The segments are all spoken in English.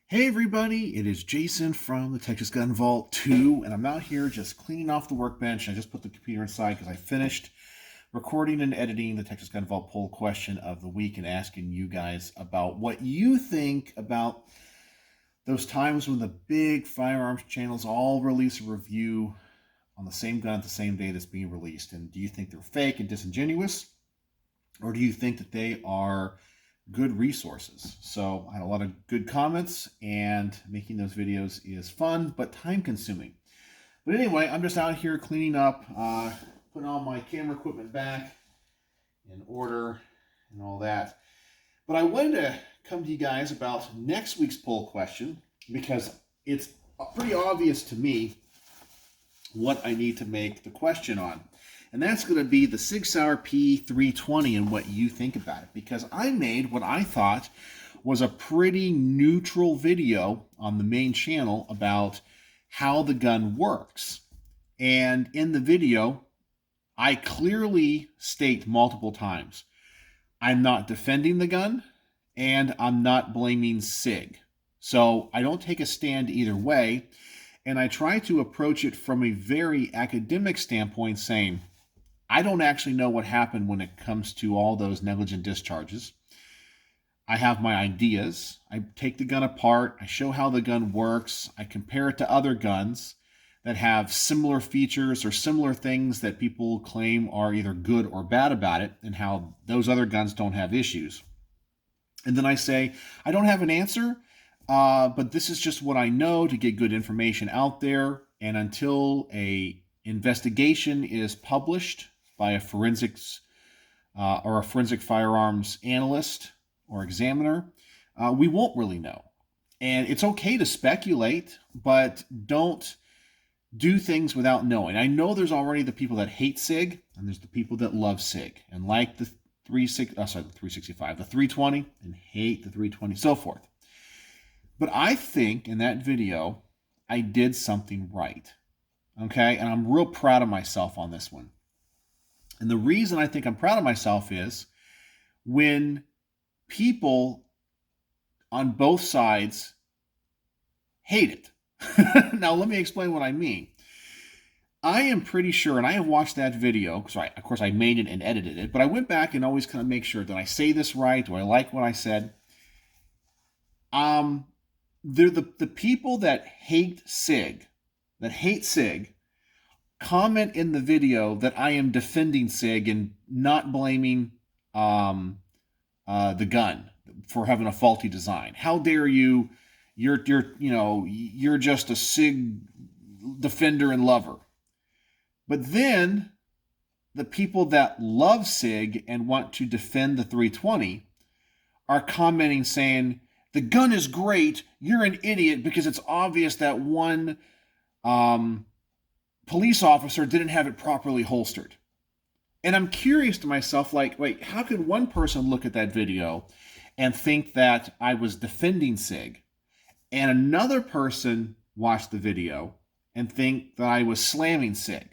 Hey everybody, it is Jason from the Texas Gun Vault 2, and I'm out here just cleaning off the workbench. I just put the computer inside because I finished recording and editing the Texas Gun Vault poll question of the week and asking you guys about what you think about those times when the big firearms channels all release a review on the same gun at the same day that's being released. And do you think they're fake and disingenuous? Or do you think that they are good resources? So I had a lot of good comments, and making those videos is fun but time consuming. But anyway, I'm just out here cleaning up, putting all my camera equipment back in order and all that. But I wanted to come to you guys about next week's poll question because it's pretty obvious to me what I need to make the question on. And that's going to be the Sig P320 and what you think about it. Because I made what I thought was a pretty neutral video on the main channel about how the gun works. And in the video, I clearly state multiple times, I'm not defending the gun and I'm not blaming Sig. So I don't take a stand either way. And I try to approach it from a very academic standpoint, saying, I don't actually know what happened when it comes to all those negligent discharges. I have my ideas. I take the gun apart. I show how the gun works. I compare it to other guns that have similar features or similar things that people claim are either good or bad about it, and how those other guns don't have issues. And then I say, I don't have an answer, but this is just what I know to get good information out there. And until a investigation is published by a forensics or a forensic firearms analyst or examiner, we won't really know. And it's okay to speculate, but don't do things without knowing. I know there's already the people that hate Sig, and there's the people that love Sig and like the 365, the 320, and hate the 320, so forth. But I think in that video, I did something right. Okay, and I'm real proud of myself on this one. And the reason I think I'm proud of myself is when people on both sides hate it. Now, let me explain what I mean. I am pretty sure, and I have watched that video, because of course I made it and edited it, but I went back and always kind of make sure, did I say this right? Do I like what I said? They're the people that hate Sig, comment in the video that I am defending Sig and not blaming the gun for having a faulty design. How dare you? You're just a Sig defender and lover. But then the people that love Sig and want to defend the 320 are commenting saying, the gun is great, you're an idiot because it's obvious that one police officer didn't have it properly holstered. And I'm curious to myself, like, wait, how could one person look at that video and think that I was defending Sig, and another person watch the video and think that I was slamming Sig?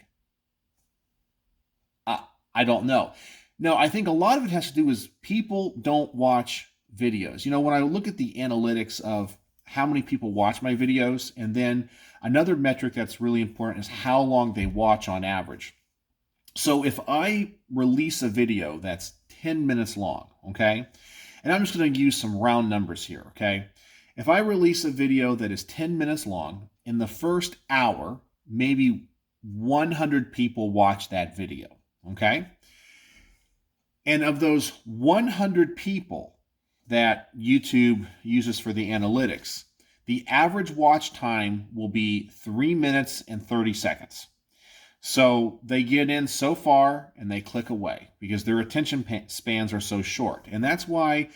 I don't know. No, I think a lot of it has to do with people don't watch videos. You know, when I look at the analytics of how many people watch my videos, and then another metric that's really important is how long they watch on average. So if I release a video that's 10 minutes long, okay, and I'm just going to use some round numbers here, okay, if I release a video that is 10 minutes long, in the first hour, maybe 100 people watch that video, okay, and of those 100 people that YouTube uses for the analytics, the average watch time will be 3 minutes and 30 seconds. So they get in so far and they click away because their attention spans are so short. And that's why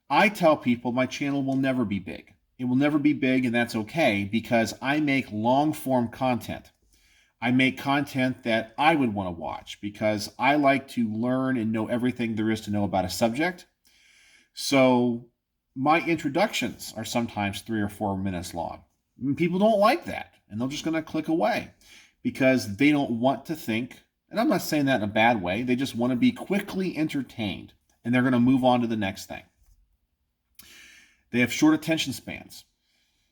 I tell people my channel will never be big. It will never be big, and that's okay, because I make long form content. I make content that I would want to watch because I like to learn and know everything there is to know about a subject. So my introductions are sometimes 3 or 4 minutes long. People don't like that, and they're just going to click away because they don't want to think, and I'm not saying that in a bad way, they just want to be quickly entertained, and they're going to move on to the next thing. They have short attention spans.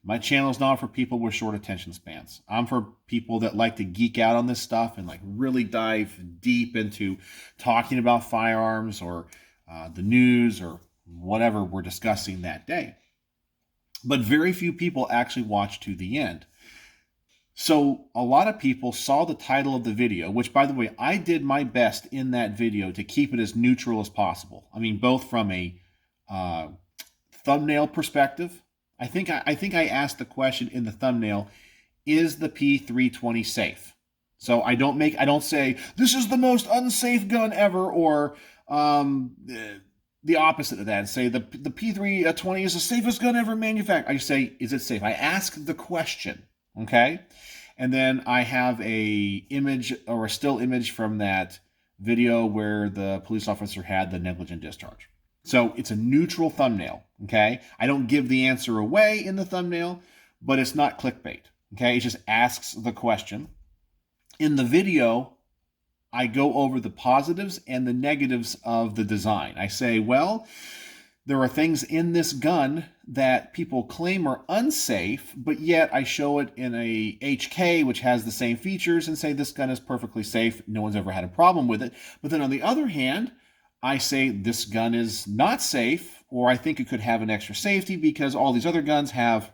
My channel is not for people with short attention spans. I'm for people that like to geek out on this stuff and like really dive deep into talking about firearms or the news or whatever we're discussing that day. But very few people actually watch to the end. So a lot of people saw the title of the video, which, by the way, I did my best in that video to keep it as neutral as possible. I mean, both from a thumbnail perspective. I think I asked the question in the thumbnail, is the P320 safe? So I don't say this is the most unsafe gun ever, or the opposite of that, and say the P320 is the safest gun ever manufactured. I say, is it safe? I ask the question, okay? And then I have a image or a still image from that video where the police officer had the negligent discharge. So it's a neutral thumbnail, okay? I don't give the answer away in the thumbnail, but it's not clickbait, okay? It just asks the question. In the video, I go over the positives and the negatives of the design. I say, well, there are things in this gun that people claim are unsafe, but yet I show it in a HK, which has the same features, and say this gun is perfectly safe. No one's ever had a problem with it. But then on the other hand, I say this gun is not safe, or I think it could have an extra safety because all these other guns have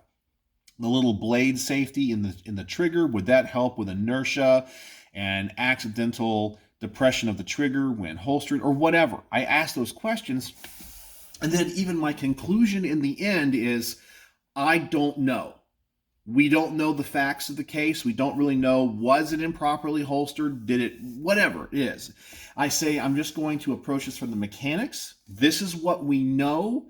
the little blade safety in the trigger. Would that help with inertia and accidental depression of the trigger when holstered or whatever? I ask those questions. And then even my conclusion in the end is, I don't know. We don't know the facts of the case. We don't really know, was it improperly holstered? Did it, whatever it is. I say, I'm just going to approach this from the mechanics. This is what we know.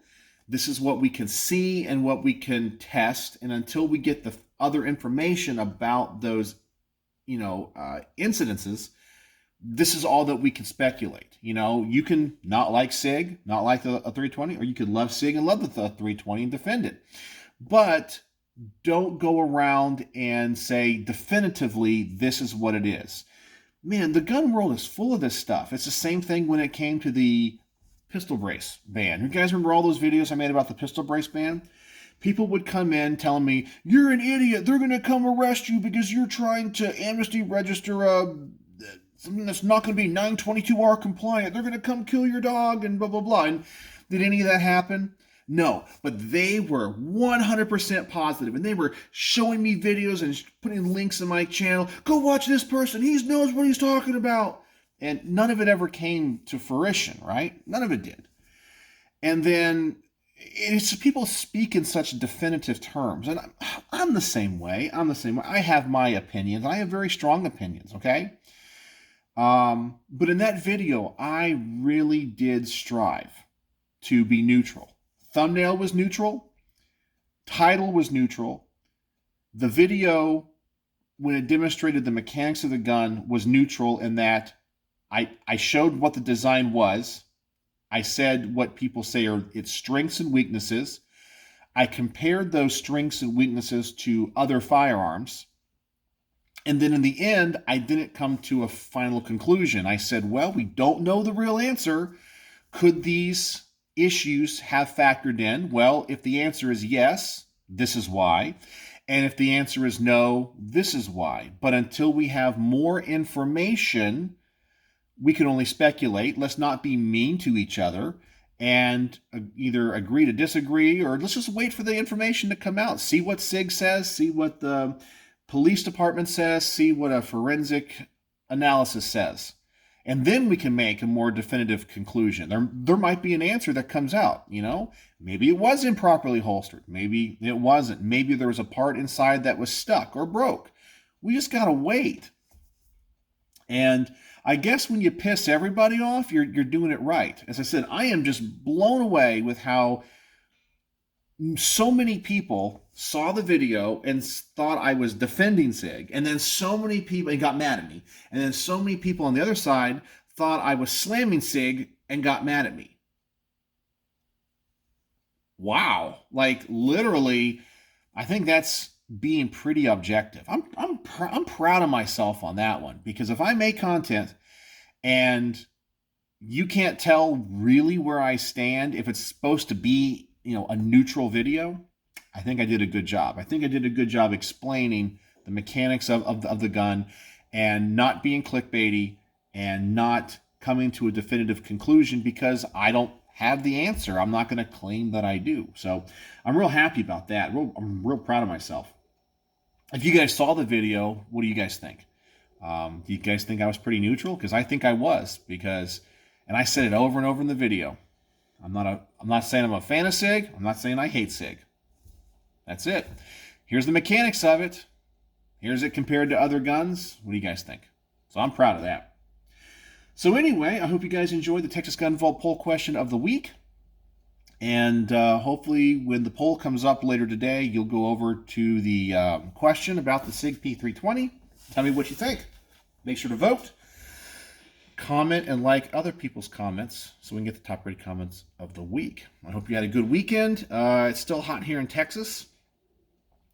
This is what we can see and what we can test. And until we get the other information about those, incidences, this is all that we can speculate. You can not like Sig, not like the 320, or you could love Sig and love the 320 and defend it. But don't go around and say definitively this is what it is. Man, the gun world is full of this stuff. It's the same thing when it came to the pistol brace ban. You guys remember all those videos I made about the pistol brace ban? People would come in telling me, you're an idiot. They're going to come arrest you because you're trying to amnesty register something that's not going to be 922R compliant. They're going to come kill your dog and blah, blah, blah. And did any of that happen? No, but they were 100% positive, and they were showing me videos and putting links in my channel. Go watch this person. He knows what he's talking about. And none of it ever came to fruition, right? None of it did. And then it's people speak in such definitive terms. And I'm the same way. I have my opinions. I have very strong opinions, okay? But in that video, I really did strive to be neutral. Thumbnail was neutral. Title was neutral. The video, when it demonstrated the mechanics of the gun, was neutral in that I showed what the design was. I said what people say are its strengths and weaknesses. I compared those strengths and weaknesses to other firearms. And then in the end, I didn't come to a final conclusion. I said, well, we don't know the real answer. Could these issues have factored in? Well, if the answer is yes, this is why. And if the answer is no, this is why. But until we have more information, we can only speculate. Let's not be mean to each other and either agree to disagree, or let's just wait for the information to come out. See what Sig says, see what the police department says, see what a forensic analysis says. And then we can make a more definitive conclusion. There might be an answer that comes out, Maybe it was improperly holstered. Maybe it wasn't. Maybe there was a part inside that was stuck or broke. We just got to wait. And I guess when you piss everybody off, you're doing it right. As I said, I am just blown away with how so many people saw the video and thought I was defending Sig, and then so many people and got mad at me, and then so many people on the other side thought I was slamming Sig and got mad at me. Wow, like literally, I think that's being pretty objective. I'm proud of myself on that one, because if I make content and you can't tell really where I stand, if it's supposed to be a neutral video, I think I did a good job. I think I did a good job explaining the mechanics of the gun and not being clickbaity and not coming to a definitive conclusion because I don't have the answer. I'm not going to claim that I do. So I'm real happy about that. I'm real proud of myself. If you guys saw the video, what do you guys think? Do you guys think I was pretty neutral? Because I think I was, and I said it over and over in the video. I'm not saying I'm a fan of Sig. I'm not saying I hate Sig. That's it. Here's the mechanics of it. Here's it compared to other guns. What do you guys think? So I'm proud of that. So anyway, I hope you guys enjoyed the Texas Gun Vault poll question of the week. And hopefully when the poll comes up later today, you'll go over to the question about the Sig P320. Tell me what you think. Make sure to vote, comment, and like other people's comments so we can get the top rated comments of the week. I hope you had a good weekend. It's still hot here in Texas,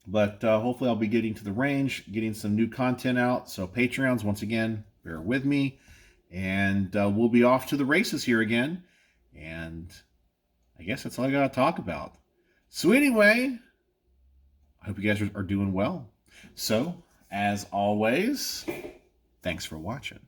but hopefully I'll be getting to the range, getting some new content out. So Patreons, once again, bear with me. And we'll be off to the races here again. And I guess that's all I got to talk about. So anyway, I hope you guys are doing well. So, as always, thanks for watching.